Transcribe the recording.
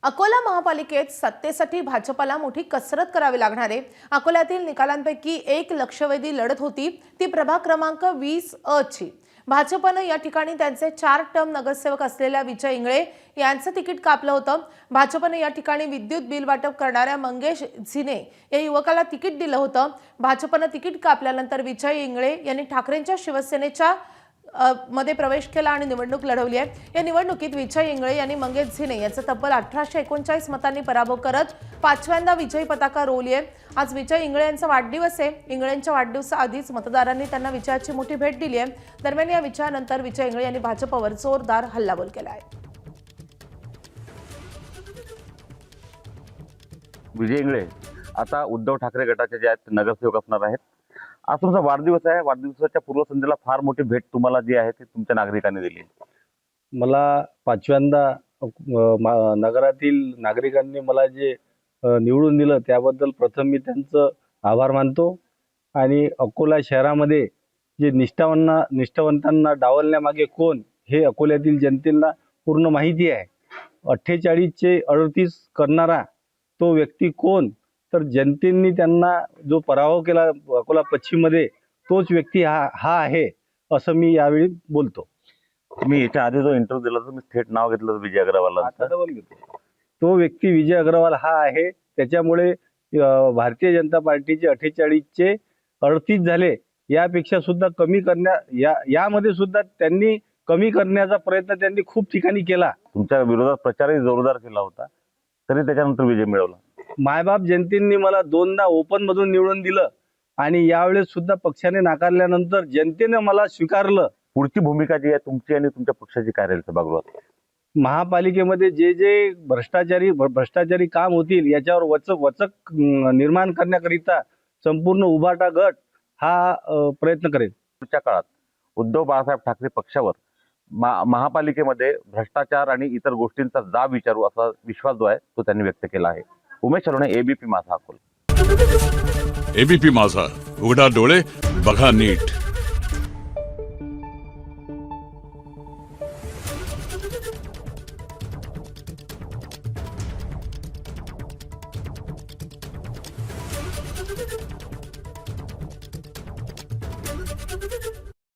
अकोला महापालिकेत सत्तेसाठी भाजपला मोठी कसरत करावी लागणार आहे। अकोल्यातील निकालांपैकी एक लक्षवेधी लढत होती ती प्रभाग क्रमांक 20 अ ची। भाजपनं या ठिकाणी त्यांचे 4 टर्म नगरसेवक असलेल्या विजय इंगळे यांचं तिकीट कापलं होतं। भाजपनं या ठिकाणी विद्युत बिल वाटप करणाऱ्या मंगेश झिने या युवकाला तिकीट दिलं होतं। भाजपनं तिकीट कापल्यानंतर विजय इंगळे यांनी ठाकरेंच्या शिवसेनेच्या मध्ये प्रवेश केला आणि निवडणूक लढवली आहे। या निवडणुकीत विजय इंगळे यांनी मंगेश झिने यांचा तब्बल 1839 मतांनी पराभव करत 5व्यांदा विजयी पताका रोवली आहे। आज विजय इंगळे यांचा वाढदिवस आहे। इंगळेंच्या वाढदिवसाआधीच मतदारांनी त्यांना विजयाची मोठी भेट दिली आहे। दरम्यान या विजयानंतर विजय इंगळे यांनी भाजपवर जोरदार हल्लाबोल केला आहे। विजय इंगळे आता उद्धव ठाकरे गटाचे जे आहेत नगरसेवक असणार आहेत। आज तुमचा वाढदिवस आहे। वाढदिवसाच्या पूर्वसंध्येला फार मोठी भेट तुम्हाला जी आहे ती तुमच्या नागरिकांनी दिली। मला 5व्यांदा नगरातील नागरिकांनी मला जे निवडून दिलं त्याबद्दल प्रथम मी त्यांचं आभार मानतो। आणि अकोला शहरामध्ये जे निष्ठावंतांना डावलण्यामागे कोण हे अकोल्यातील जनतेला पूर्ण माहिती आहे। 48 चे 38 करणारा तो व्यक्ती कोण, तर जनतेने त्यांना जो पराभव केला अकोला पश्चिममध्ये तोच व्यक्ती हा आहे असं मी यावेळी बोलतो। मी याच्या आधी जो इंटरव्ह्यू दिला तर मी थेट नाव घेतलं विजय अग्रवालांचं। तो व्यक्ती विजय अग्रवाल हा आहे। त्याच्यामुळे भारतीय जनता पार्टीचे 48 चे 38 झाले। यापेक्षा सुद्धा कमी यामध्ये सुद्धा त्यांनी कमी करण्याचा प्रयत्न त्यांनी खूप ठिकाणी केला। तुमच्या विरोधात प्रचारही जोरदार केला होता, तरी त्याच्यानंतर विजय मिळवला। मायबाप जनतेने मला 2दा ओपन मधून निवडून दिलं आणि यावेळेस सुद्धा पक्षाने नाकारल्यानंतर जनतेने मला स्वीकारलं। पुढची भूमिका जी आहे तुमची आणि तुमच्या पक्षाची काय राहील सभागृहात? महापालिकेमध्ये जे जे भ्रष्टाचारी काम होतील याच्यावर वचक निर्माण करण्याकरिता संपूर्ण उभाटा गट हा प्रयत्न करेल। पुढच्या काळात उद्धव बाळासाहेब ठाकरे पक्षावर महापालिकेमध्ये भ्रष्टाचार आणि इतर गोष्टींचा जाब विचारू असा विश्वास जो आहे तो त्यांनी व्यक्त केला आहे। उमेश चरोणे, एबीपी माझा अकोला। एबीपी माझा, उघडा डोळे बघा नीट।